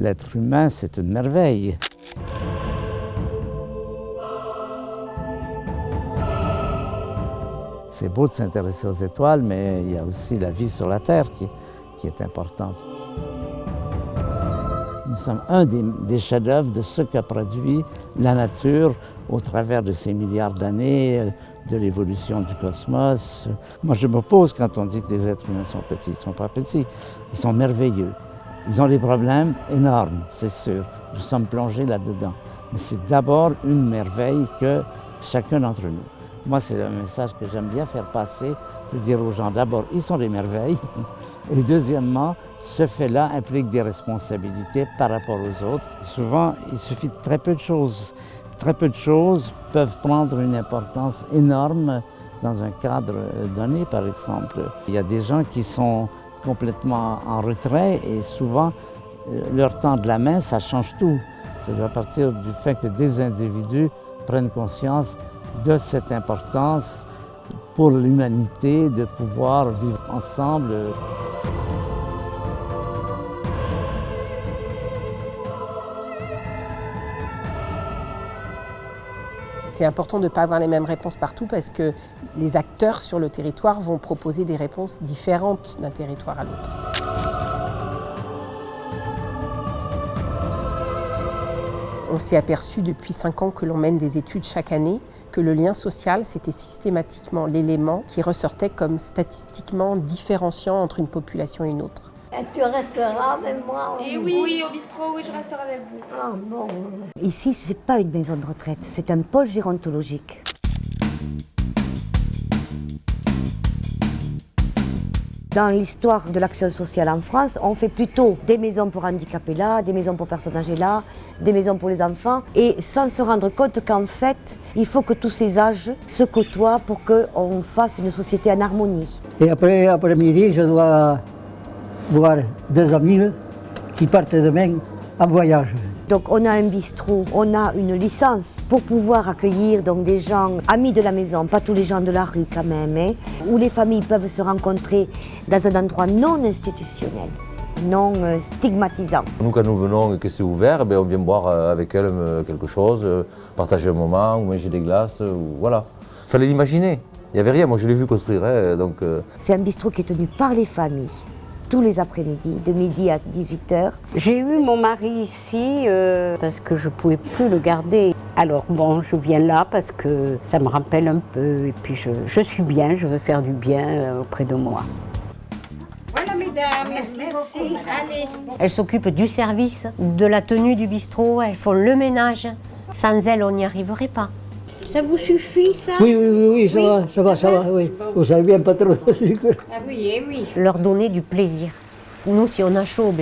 l'être humain, c'est une merveille. C'est beau de s'intéresser aux étoiles, mais il y a aussi la vie sur la Terre qui est importante. Nous sommes un des chefs-d'œuvre de ce qu'a produit la nature au travers de ces milliards d'années, de l'évolution du cosmos. Moi, je m'oppose quand on dit que les êtres humains sont petits. Ils ne sont pas petits, ils sont merveilleux. Ils ont des problèmes énormes, c'est sûr. Nous sommes plongés là-dedans. Mais c'est d'abord une merveille que chacun d'entre nous. Moi, c'est le message que j'aime bien faire passer, c'est dire aux gens, d'abord, ils sont des merveilles. Et deuxièmement, ce fait-là implique des responsabilités par rapport aux autres. Souvent, il suffit de très peu de choses. Très peu de choses peuvent prendre une importance énorme dans un cadre donné, par exemple. Il y a des gens qui sont complètement en retrait et souvent, leur temps de la main, ça change tout. C'est à partir du fait que des individus prennent conscience de cette importance pour l'humanité de pouvoir vivre ensemble. C'est important de ne pas avoir les mêmes réponses partout parce que les acteurs sur le territoire vont proposer des réponses différentes d'un territoire à l'autre. On s'est aperçu depuis 5 ans que l'on mène des études chaque année que le lien social, c'était systématiquement l'élément qui ressortait comme statistiquement différenciant entre une population et une autre. Et tu resteras avec moi? Oui, au bistrot, oui, je resterai avec vous. Ah bon. Ici, ce n'est pas une maison de retraite, c'est un pôle gérontologique. Dans l'histoire de l'action sociale en France, on fait plutôt des maisons pour handicapés là, des maisons pour personnes âgées là, des maisons pour les enfants, et sans se rendre compte qu'en fait, il faut que tous ces âges se côtoient pour qu'on fasse une société en harmonie. Et après-midi, je dois voir des amis qui partent demain en voyage. Donc on a un bistrot, on a une licence pour pouvoir accueillir donc, des gens amis de la maison, pas tous les gens de la rue quand même, hein, où les familles peuvent se rencontrer dans un endroit non institutionnel, non stigmatisant. Nous, quand nous venons et que c'est ouvert, on vient boire avec elle quelque chose, partager un moment, ou manger des glaces, voilà. Il fallait l'imaginer, il n'y avait rien, moi je l'ai vu construire. Donc, C'est un bistrot qui est tenu par les familles. Tous les après-midi, de midi à 18h. J'ai eu mon mari ici parce que je ne pouvais plus le garder. Alors bon, je viens là parce que ça me rappelle un peu et puis je suis bien, je veux faire du bien auprès de moi. Voilà, mesdames, merci. Allez. Elles s'occupent du service, de la tenue du bistrot, elles font le ménage. Sans elles, on n'y arriverait pas. Ça vous suffit, ça? Oui, ça va, oui. Vous savez bien, pas trop de sucre. Ah oui, oui. Leur donner du plaisir. Nous, si on a chaud,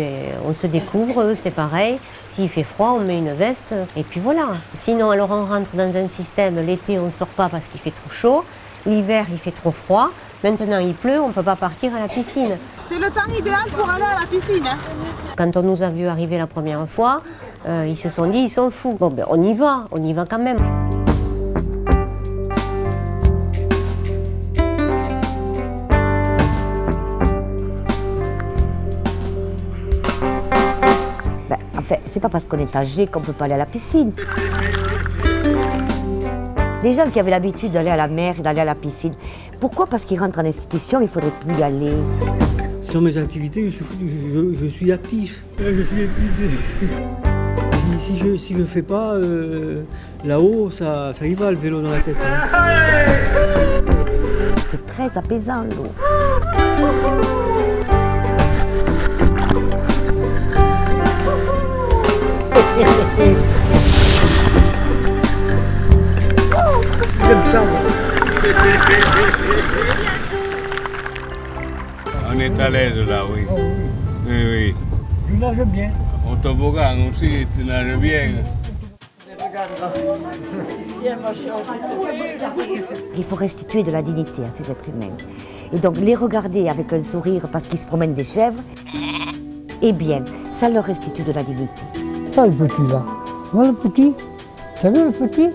on se découvre, eux, c'est pareil. S'il fait froid, on met une veste, et puis voilà. Sinon, alors on rentre dans un système, l'été, on ne sort pas parce qu'il fait trop chaud. L'hiver, il fait trop froid. Maintenant, il pleut, on ne peut pas partir à la piscine. C'est le temps idéal pour aller à la piscine. Hein. Quand on nous a vus arriver la première fois, ils se sont dit, ils sont fous. Bon, on y va quand même. C'est pas parce qu'on est âgé qu'on ne peut pas aller à la piscine. Les gens qui avaient l'habitude d'aller à la mer et d'aller à la piscine, pourquoi? Parce qu'ils rentrent en institution, il ne faudrait plus y aller. Sur mes activités, je suis actif. Je suis épuisé. Si je ne fais pas, là-haut, ça y va, le vélo dans la tête. Hein. C'est très apaisant, l'eau. On est à l'aise là, oui. Oui. Je nage bien. En toboggan aussi, tu nages bien. Il faut restituer de la dignité à ces êtres humains. Et donc les regarder avec un sourire parce qu'ils se promènent des chèvres, eh bien, ça leur restitue de la dignité. Ça, le petit là. Voilà le petit. T'as vu le petit?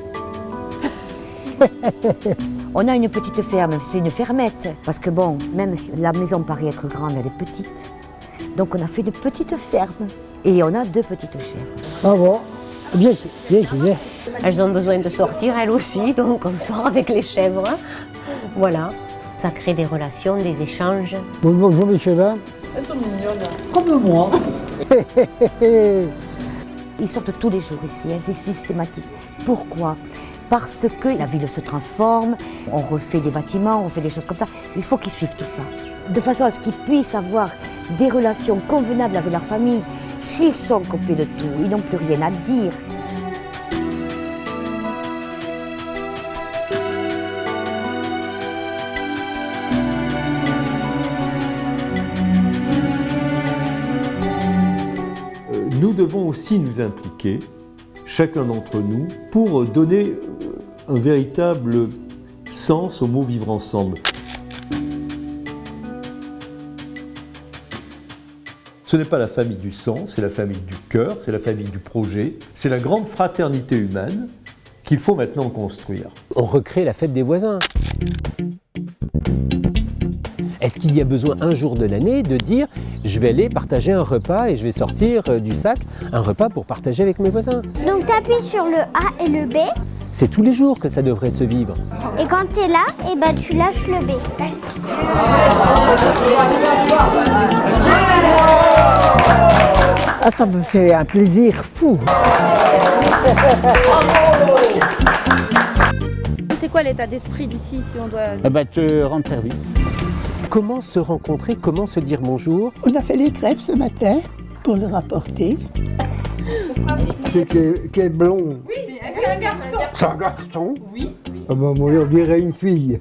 On a une petite ferme, c'est une fermette. Parce que bon, même si la maison paraît être grande, elle est petite. Donc on a fait une petite ferme. Et on a 2 petites chèvres. Ah bon? Bien sûr, bien sûr. Elles ont besoin de sortir, elles aussi, donc on sort avec les chèvres. Voilà. Ça crée des relations, des échanges. Bonjour mes chèvres. Elles sont mignonnes. Comme moi. Ils sortent tous les jours ici, hein, c'est systématique. Pourquoi? Parce que la ville se transforme, on refait des bâtiments, on refait des choses comme ça. Il faut qu'ils suivent tout ça. De façon à ce qu'ils puissent avoir des relations convenables avec leur famille. S'ils sont coupés de tout, ils n'ont plus rien à dire. Nous devons aussi nous impliquer, chacun d'entre nous, pour donner un véritable sens au mot vivre ensemble. Ce n'est pas la famille du sang, c'est la famille du cœur, c'est la famille du projet, c'est la grande fraternité humaine qu'il faut maintenant construire. On recrée la fête des voisins. Est-ce qu'il y a besoin un jour de l'année de dire je vais aller partager un repas et je vais sortir du sac un repas pour partager avec mes voisins? Donc tu appuies sur le A et le B. C'est tous les jours que ça devrait se vivre. Et quand tu es là, et ben, tu lâches le B. Ah, ça me fait un plaisir fou. C'est quoi l'état d'esprit d'ici si on doit... Te rendre service. Comment se rencontrer, comment se dire bonjour? On a fait les crêpes ce matin pour le rapporter. Qui est blond? Oui, c'est un garçon. C'est un garçon? Oui. Ah ben, moi, on dirait une fille.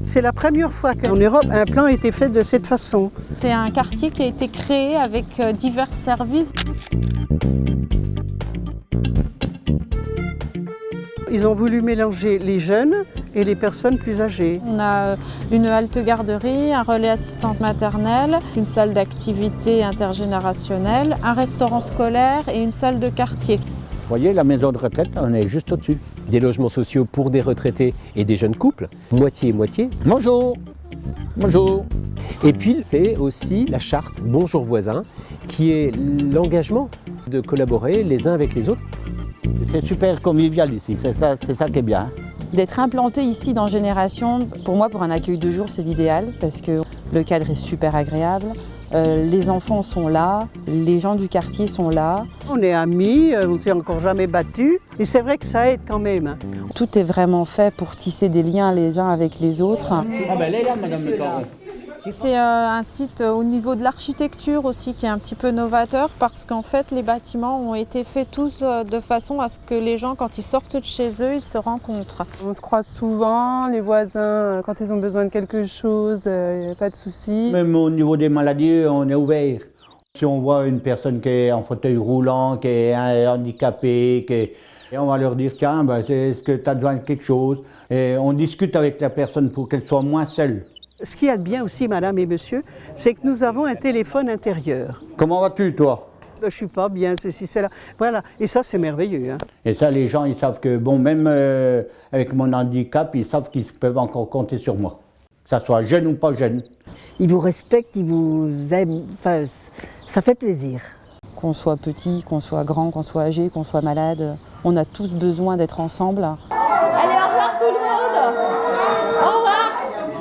C'est la première fois qu'en Europe, un plan a été fait de cette façon. C'est un quartier qui a été créé avec divers services. Ils ont voulu mélanger les jeunes et les personnes plus âgées. On a une halte garderie, un relais assistante maternelle, une salle d'activité intergénérationnelle, un restaurant scolaire et une salle de quartier. Vous voyez, la maison de retraite, on est juste au-dessus. Des logements sociaux pour des retraités et des jeunes couples, moitié et moitié. Bonjour. Bonjour. Et puis c'est aussi la charte Bonjour voisin, qui est l'engagement de collaborer les uns avec les autres. C'est super convivial ici, c'est ça qui est bien. D'être implanté ici dans Génération, pour moi, pour un accueil de jour, c'est l'idéal parce que le cadre est super agréable. Les enfants sont là, les gens du quartier sont là. On est amis, on ne s'est encore jamais battus. Et c'est vrai que ça aide quand même. Tout est vraiment fait pour tisser des liens les uns avec les autres. Elle est là, madame le Caron. C'est un site au niveau de l'architecture aussi qui est un petit peu novateur parce qu'en fait les bâtiments ont été faits tous de façon à ce que les gens quand ils sortent de chez eux, ils se rencontrent. On se croise souvent, les voisins, quand ils ont besoin de quelque chose, il n'y a pas de souci. Même au niveau des maladies, on est ouvert. Si on voit une personne qui est en fauteuil roulant, qui est handicapée, et on va leur dire tiens, est-ce que tu as besoin de quelque chose? Et on discute avec la personne pour qu'elle soit moins seule. Ce qu'il y a de bien aussi, madame et monsieur, c'est que nous avons un téléphone intérieur. Comment vas-tu, toi? Je ne suis pas bien, ceci, cela. Voilà, et ça, c'est merveilleux. Hein. Et ça, les gens, ils savent que, bon, même avec mon handicap, ils savent qu'ils peuvent encore compter sur moi. Que ça soit jeune ou pas jeune. Ils vous respectent, ils vous aiment, enfin, ça fait plaisir. Qu'on soit petit, qu'on soit grand, qu'on soit âgé, qu'on soit malade, on a tous besoin d'être ensemble. Allez, au revoir tout le monde. Au revoir.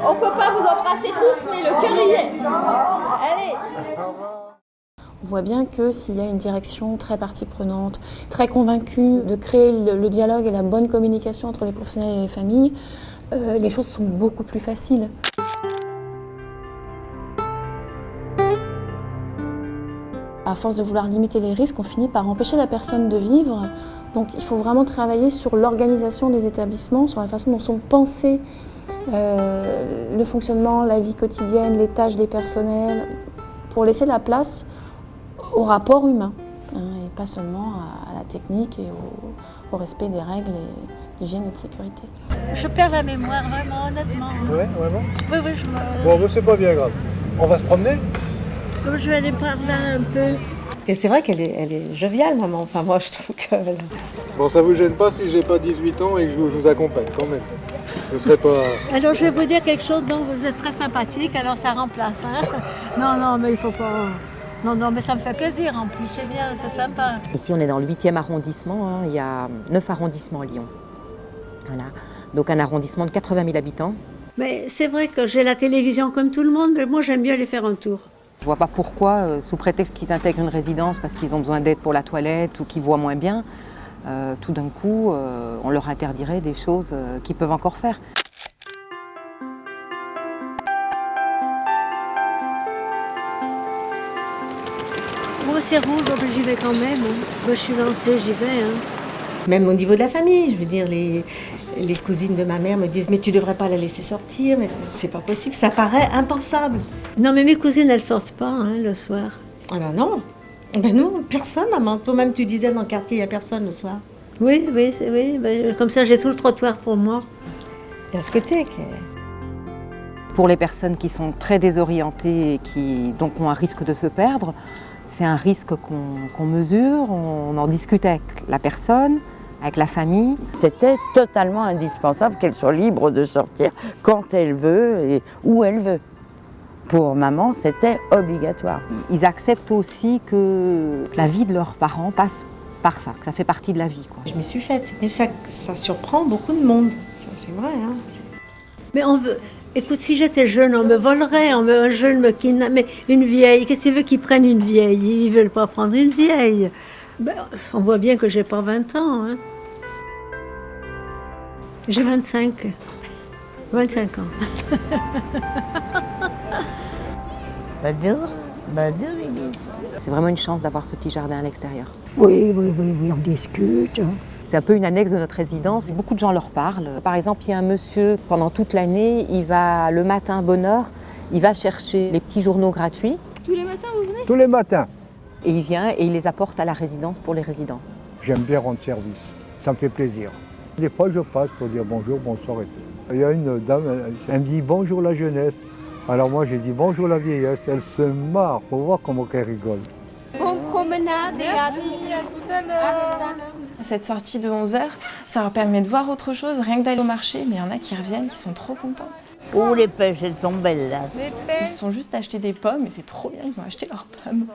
On ne peut pas vous embrasser tous, mais le cœur y est. Allez. On voit bien que s'il y a une direction très partie prenante, très convaincue de créer le dialogue et la bonne communication entre les professionnels et les familles, les choses sont beaucoup plus faciles. À force de vouloir limiter les risques, on finit par empêcher la personne de vivre. Donc il faut vraiment travailler sur l'organisation des établissements, sur la façon dont sont pensés le fonctionnement, la vie quotidienne, les tâches des personnels, pour laisser la place au rapport humain, et pas seulement à la technique et au respect des règles d'hygiène et de sécurité. Je perds la mémoire, vraiment, honnêtement. Ouais, vraiment? Oui, je me... Bon, c'est pas bien grave. On va se promener? Je vais aller par là un peu. Et c'est vrai qu'elle est joviale, maman. Enfin, moi, je trouve que... Bon, ça vous gêne pas si j'ai pas 18 ans et que je vous accompagne quand même? Je serais pas... Alors, je vais vous dire quelque chose dont vous êtes très sympathique, alors ça remplace. Hein. Non, mais il faut pas... Non, non, mais ça me fait plaisir en plus, c'est bien, c'est sympa. Ici, on est dans le 8e arrondissement, hein. Il y a 9 arrondissements à Lyon. Voilà. Donc un arrondissement de 80 000 habitants. Mais c'est vrai que j'ai la télévision comme tout le monde, mais moi j'aime bien aller faire un tour. Je ne vois pas pourquoi, sous prétexte qu'ils intègrent une résidence parce qu'ils ont besoin d'aide pour la toilette ou qu'ils voient moins bien, tout d'un coup, on leur interdirait des choses qu'ils peuvent encore faire. Moi c'est rouge, donc j'y vais quand même. Moi je suis lancée, j'y vais. Même au niveau de la famille, je veux dire, les cousines de ma mère me disent « mais tu devrais pas la laisser sortir, mais c'est pas possible, ça paraît impensable ». Non mais mes cousines elles sortent pas le soir. Ah ben non, personne maman. Toi-même tu disais dans le quartier il n'y a personne le soir. Oui, comme ça j'ai tout le trottoir pour moi. Il y a ce côté Pour les personnes qui sont très désorientées et qui donc ont un risque de se perdre, c'est un risque qu'on mesure, on en discute avec la personne, avec la famille. C'était totalement indispensable qu'elle soit libre de sortir quand elle veut et où elle veut. Pour maman, c'était obligatoire. Ils acceptent aussi que la vie de leurs parents passe par ça, que ça fait partie de la vie, quoi. Je m'y suis faite, mais ça surprend beaucoup de monde, ça c'est vrai. Hein. Mais on veut... Écoute, si j'étais jeune, on me volerait, un jeune me kidnappe, mais une vieille, qu'est-ce qu'ils veulent qu'ils prennent une vieille? Ils veulent pas prendre une vieille. Ben, on voit bien que j'ai pas 20 ans. Hein. J'ai 25 ans. C'est vraiment une chance d'avoir ce petit jardin à l'extérieur. Oui, on discute. C'est un peu une annexe de notre résidence. Beaucoup de gens leur parlent. Par exemple, il y a un monsieur, pendant toute l'année, il va le matin, bonne heure, il va chercher les petits journaux gratuits. Tous les matins, vous venez? Tous les matins. Et il vient et il les apporte à la résidence pour les résidents. J'aime bien rendre service, ça me fait plaisir. Des fois, je passe pour dire bonjour, bonsoir et tout. Il y a une dame, elle me dit bonjour la jeunesse. Alors moi, j'ai dit bonjour la vieillesse. Elle se marre pour voir comment elle rigole. Bonne promenade et à tout à l'heure. Cette sortie de 11h, ça leur permet de voir autre chose, rien que d'aller au marché, mais il y en a qui reviennent, qui sont trop contents. Oh, les pêches, elles sont belles là. Ils se sont juste acheté des pommes et c'est trop bien, ils ont acheté leurs pommes.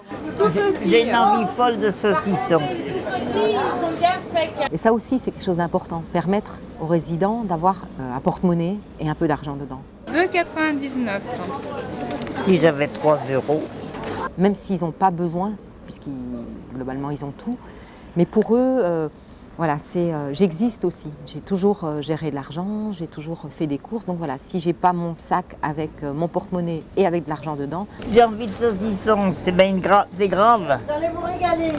J'ai une envie folle de saucisson. Et ça aussi, c'est quelque chose d'important, permettre aux résidents d'avoir un porte-monnaie et un peu d'argent dedans. 2,99. Si j'avais 3 €. Même s'ils n'ont pas besoin, globalement ils ont tout. Mais pour eux, voilà, j'existe aussi. J'ai toujours géré de l'argent, j'ai toujours fait des courses. Donc voilà, si j'ai pas mon sac avec mon porte-monnaie et avec de l'argent dedans... J'ai envie de saucisson, c'est grave. Vous allez vous régaler.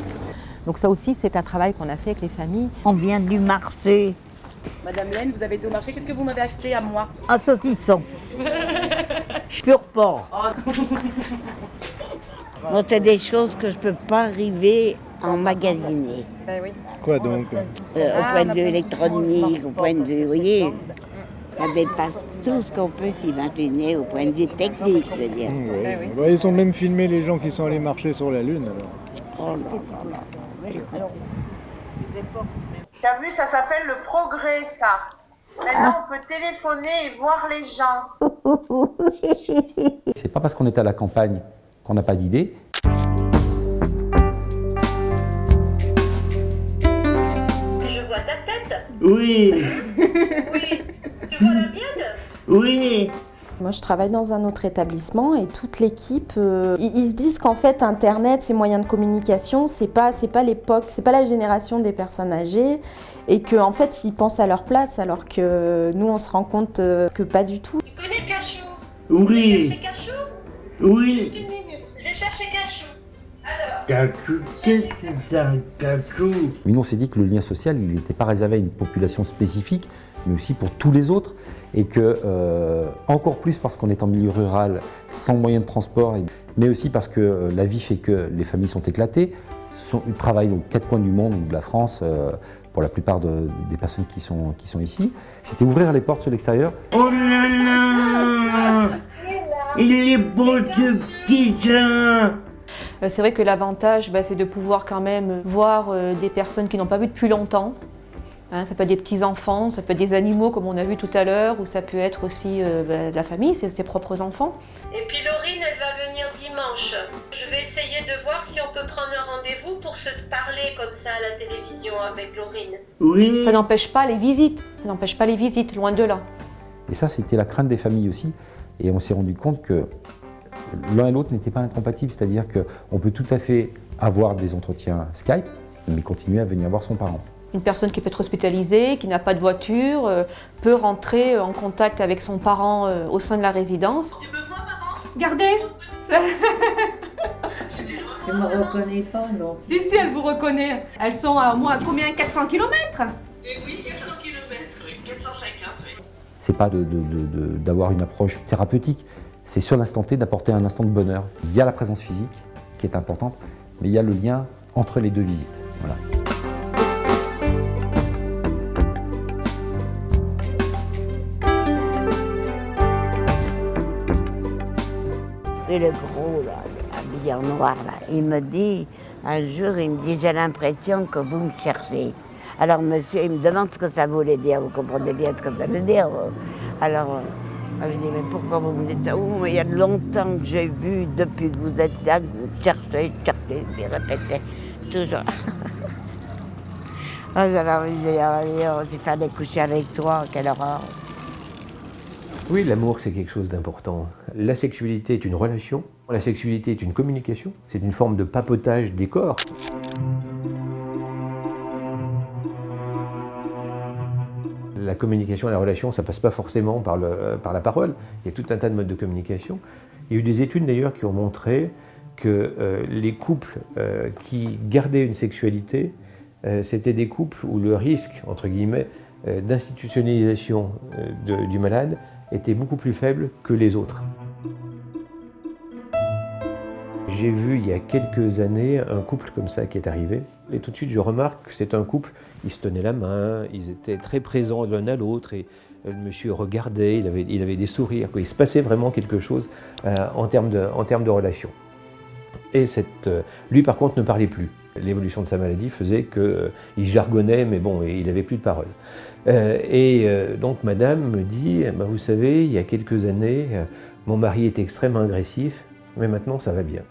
Donc ça aussi, c'est un travail qu'on a fait avec les familles. On vient du marché. Madame Laine, vous avez été au marché, qu'est-ce que vous m'avez acheté à moi? Un saucisson. Pur porc. Moi, c'est des choses que je peux pas arriver à emmagasiner. Ben oui. Quoi donc? Au point de vue électronique, au point de vue, vous voyez, ça dépasse tout ce qu'on peut s'imaginer au point de vue technique, je veux dire. Oui. Ben oui. Bah, ils ont même filmé les gens qui sont allés marcher sur la Lune, alors. Oh là là. T'as vu, ça s'appelle le progrès, ça. Maintenant, on peut téléphoner et voir les gens. C'est pas parce qu'on est à la campagne qu'on n'a pas d'idée. Je vois ta tête. Oui. Oui. Tu vois la mienne? Oui. Moi, je travaille dans un autre établissement et toute l'équipe, ils se disent qu'en fait, Internet, ces moyens de communication, c'est pas l'époque, c'est pas la génération des personnes âgées et qu'en fait, ils pensent à leur place alors que nous, on se rend compte que pas du tout. Tu connais Cachou? Oui. Tu veux chercher Cachou? Oui. Juste une minute, je vais chercher Cachou. Alors. Cachou, qu'est-ce que c'est un cachou? Mais nous, on s'est dit que le lien social, il n'était pas réservé à une population spécifique, mais aussi pour tous les autres. Et que, encore plus parce qu'on est en milieu rural, sans moyens de transport, mais aussi parce que la vie fait que les familles sont éclatées, travaillent aux 4 coins du monde ou de la France, pour la plupart des personnes qui sont ici. C'était ouvrir les portes sur l'extérieur. Oh là là! Il est beau ce petit chat! C'est vrai que l'avantage, c'est de pouvoir quand même voir des personnes qui n'ont pas vu depuis longtemps. Ça peut être des petits-enfants, ça peut être des animaux comme on a vu tout à l'heure, ou ça peut être aussi la famille, ses propres enfants. Et puis Laurine, elle va venir dimanche. Je vais essayer de voir si on peut prendre un rendez-vous pour se parler comme ça à la télévision avec Laurine. Oui. Ça n'empêche pas les visites, loin de là. Et ça, c'était la crainte des familles aussi. Et on s'est rendu compte que l'un et l'autre n'étaient pas incompatibles. C'est-à-dire qu'on peut tout à fait avoir des entretiens Skype, mais continuer à venir voir son parent. Une personne qui peut être hospitalisée, qui n'a pas de voiture, peut rentrer en contact avec son parent au sein de la résidence. Tu me vois, maman? Regardez. Tu ne me reconnais pas, non? Si, elle vous reconnaît. Elles sont à moins combien? 400 km? Oui, 400 km, oui. 450, oui. C'est pas d'avoir une approche thérapeutique, c'est sur l'instant T d'apporter un instant de bonheur. Il y a la présence physique qui est importante, mais il y a le lien entre les deux visites. Voilà. Et le gros, là, habillé en noir, là, il me dit, un jour, j'ai l'impression que vous me cherchez. Alors monsieur, il me demande ce que ça voulait dire, vous comprenez bien ce que ça veut dire. Alors, je dis, mais pourquoi vous me dites ça? Oh, mais il y a longtemps que j'ai vu, depuis que vous êtes là, que vous cherchez, puis répétez, toujours. J'avais envie de dire, il fallait coucher avec toi, quelle horreur. Oui, l'amour, c'est quelque chose d'important. La sexualité est une relation, la sexualité est une communication, c'est une forme de papotage des corps. La communication, la relation, ça ne passe pas forcément par la parole. Il y a tout un tas de modes de communication. Il y a eu des études d'ailleurs qui ont montré que les couples qui gardaient une sexualité, c'était des couples où le risque, entre guillemets, d'institutionnalisation du malade était beaucoup plus faible que les autres. J'ai vu il y a quelques années un couple comme ça qui est arrivé. Et tout de suite, je remarque que c'est un couple, ils se tenaient la main, ils étaient très présents l'un à l'autre et le monsieur regardait, il avait des sourires. Il se passait vraiment quelque chose en termes de relation. Et lui, par contre, ne parlait plus. L'évolution de sa maladie faisait qu'il jargonnait, mais bon, il n'avait plus de parole. Donc madame me dit, vous savez, il y a quelques années, mon mari était extrêmement agressif, mais maintenant ça va bien.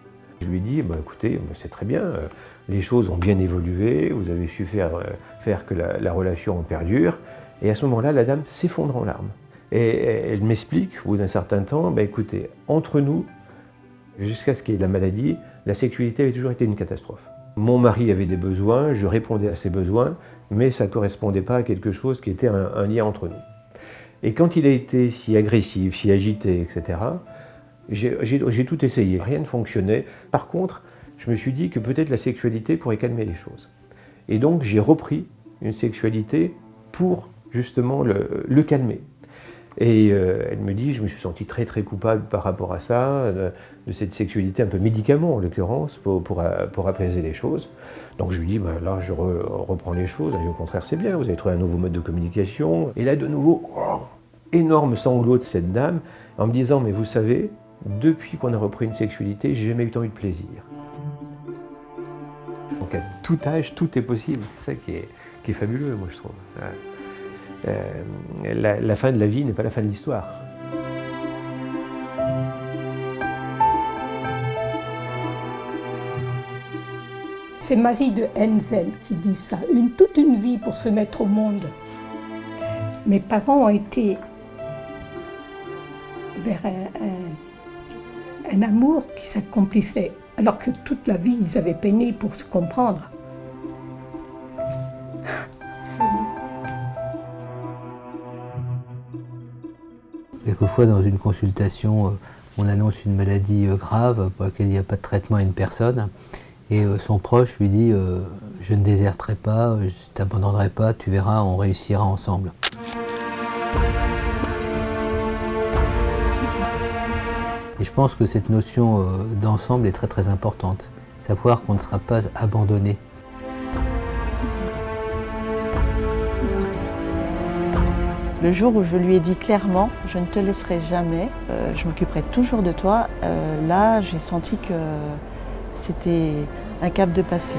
Je lui dis, écoutez, c'est très bien, les choses ont bien évolué, vous avez su faire que la relation perdure. Et à ce moment-là, la dame s'effondre en larmes. Et elle m'explique, au bout d'un certain temps, écoutez, entre nous, jusqu'à ce qu'il y ait la maladie, la sexualité avait toujours été une catastrophe. Mon mari avait des besoins, je répondais à ses besoins, mais ça ne correspondait pas à quelque chose qui était un lien entre nous. Et quand il a été si agressif, si agité, etc., j'ai tout essayé, rien ne fonctionnait. Par contre, je me suis dit que peut-être la sexualité pourrait calmer les choses. Et donc j'ai repris une sexualité pour justement le calmer. Et elle me dit, je me suis senti très très coupable par rapport à ça, de cette sexualité un peu médicament en l'occurrence, pour apaiser les choses. Donc je lui dis, là je reprends les choses, et au contraire c'est bien, vous avez trouvé un nouveau mode de communication. Et là de nouveau, énorme sanglot de cette dame, en me disant, mais vous savez, depuis qu'on a repris une sexualité, j'ai jamais eu tant eu de plaisir. Donc à tout âge, tout est possible, c'est ça qui est fabuleux, moi je trouve. La fin de la vie n'est pas la fin de l'histoire. C'est Marie de Henzel qui dit ça, toute une vie pour se mettre au monde. Mes parents ont été vers un amour qui s'accomplissait, alors que toute la vie ils avaient peiné pour se comprendre. Quelquefois, dans une consultation, on annonce une maladie grave pour laquelle il n'y a pas de traitement à une personne. Et son proche lui dit « Je ne déserterai pas, je ne t'abandonnerai pas, tu verras, on réussira ensemble ». Et je pense que cette notion d'ensemble est très très importante. Savoir qu'on ne sera pas abandonné. Le jour où je lui ai dit clairement « je ne te laisserai jamais, je m'occuperai toujours de toi », là j'ai senti que c'était un cap de passé.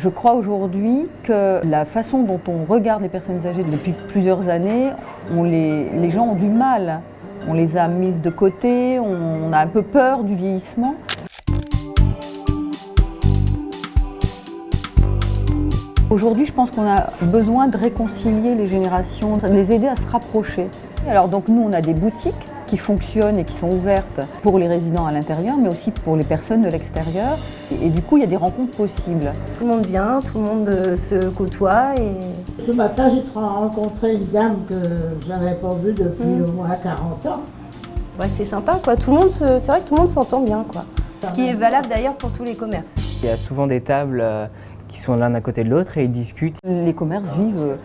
Je crois aujourd'hui que la façon dont on regarde les personnes âgées depuis plusieurs années, les gens ont du mal. On les a mises de côté, on a un peu peur du vieillissement. Aujourd'hui, je pense qu'on a besoin de réconcilier les générations, de les aider à se rapprocher. Alors donc nous, on a des boutiques qui fonctionnent et qui sont ouvertes pour les résidents à l'intérieur, mais aussi pour les personnes de l'extérieur. Et du coup, il y a des rencontres possibles. Tout le monde vient, tout le monde se côtoie. Et... Ce matin, j'ai rencontré une dame que je n'avais pas vue depuis au moins 40 ans. Ouais, c'est sympa, quoi. C'est vrai que tout le monde s'entend bien, quoi. Ce qui est valable d'ailleurs pour tous les commerces. Il y a souvent des tables qui sont l'un à côté de l'autre et ils discutent. Les commerces vivent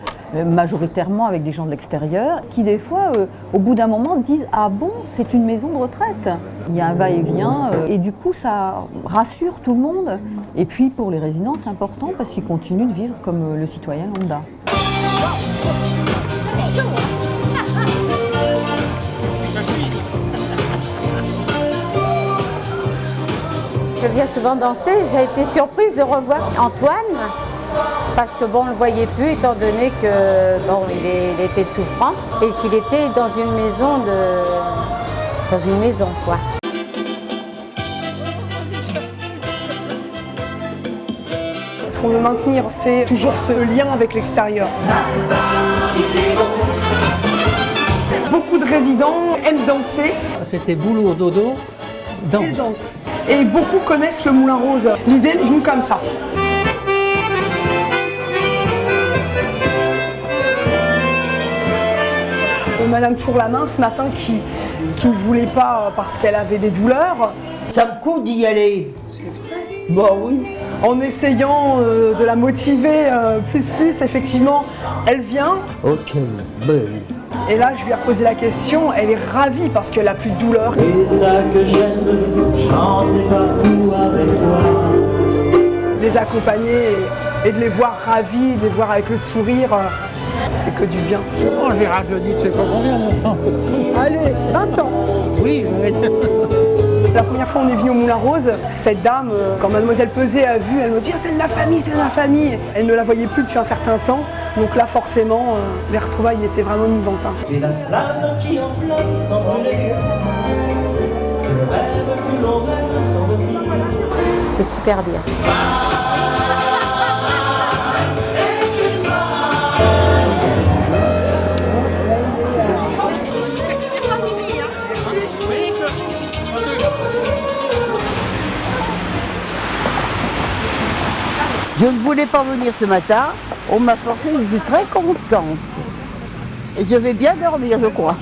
majoritairement avec des gens de l'extérieur qui des fois, au bout d'un moment, disent « Ah bon, c'est une maison de retraite ». Il y a un va-et-vient et du coup ça rassure tout le monde. Et puis pour les résidents, c'est important parce qu'ils continuent de vivre comme le citoyen lambda. Je viens souvent danser, j'ai été surprise de revoir Antoine, parce que bon, on ne le voyait plus étant donné que bon, il était souffrant et qu'il était dans une maison quoi. Ce qu'on veut maintenir, c'est toujours ce lien avec l'extérieur. Beaucoup de résidents aiment danser. C'était boulot, dodo, danse. Et danse. Et beaucoup connaissent le Moulin Rose. L'idée est venue comme ça. Madame Tourlamin ce matin qui ne voulait pas parce qu'elle avait des douleurs. Ça me coûte d'y aller. C'est vrai. Bah oui. En essayant de la motiver plus, effectivement, elle vient. Ok, belle. Et là, je lui ai reposé la question, elle est ravie parce qu'elle n'a plus de douleur. C'est ça que j'aime, chanter partout avec toi. Les accompagner et de les voir ravis, de les voir avec le sourire, c'est que du bien. Oh, j'ai rajeuni, tu sais pas combien maintenant. Allez, 20 ans. Oui, je vais... La première fois on est venu au Moulin Rose, cette dame, quand mademoiselle Peset a vu, elle me dit « c'est de la famille, c'est de la famille ». Elle ne la voyait plus depuis un certain temps, donc là forcément, les retrouvailles étaient vraiment émouvantes. C'est la flamme qui enflamme sans brûler, c'est le rêve que l'on rêve sans dormir. C'est super bien. Je ne voulais pas venir ce matin, on m'a forcé, je suis très contente. Et je vais bien dormir, je crois.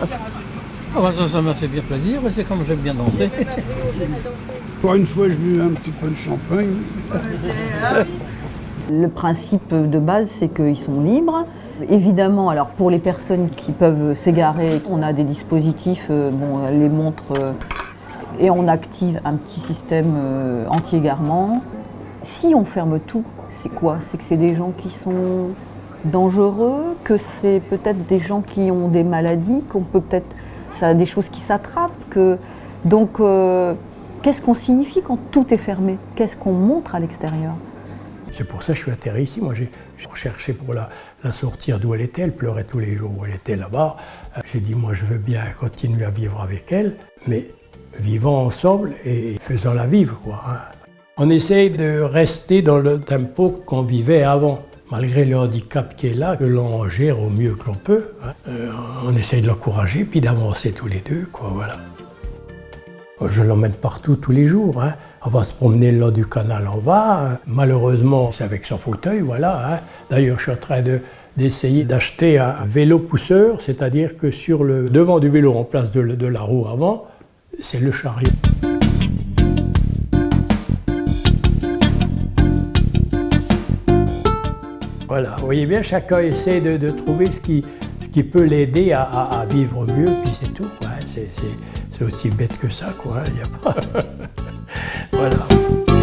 Ah bah ça m'a fait bien plaisir, mais c'est comme j'aime bien danser. Pour une fois, je bu un petit peu de champagne. Le principe de base, c'est qu'ils sont libres. Évidemment, alors pour les personnes qui peuvent s'égarer, on a des dispositifs, les montres, et on active un petit système anti-égarement. Si on ferme tout, c'est quoi? C'est que c'est des gens qui sont dangereux, que c'est peut-être des gens qui ont des maladies, qu'on peut peut-être, ça a des choses qui s'attrapent. Donc, qu'est-ce qu'on signifie quand tout est fermé? Qu'est-ce qu'on montre à l'extérieur? C'est pour ça que je suis atterri ici. Moi, j'ai recherché pour la sortir d'où elle était. Elle pleurait tous les jours où elle était là-bas. J'ai dit, moi, je veux bien continuer à vivre avec elle, mais vivons ensemble et faisons-la vivre, quoi. On essaye de rester dans le tempo qu'on vivait avant, malgré le handicap qui est là, que l'on gère au mieux que l'on peut. On essaye de l'encourager, puis d'avancer tous les deux, quoi, voilà. Je l'emmène partout tous les jours. On va se promener le long du canal en bas. Malheureusement, c'est avec son fauteuil, voilà. D'ailleurs, je suis en train d'essayer d'acheter un vélo pousseur, c'est-à-dire que sur le devant du vélo, en place de la roue avant, c'est le chariot. Voilà, vous voyez bien, chacun essaie de trouver ce qui peut l'aider à vivre mieux, puis c'est tout. C'est aussi bête que ça, quoi. Il y a pas... Voilà.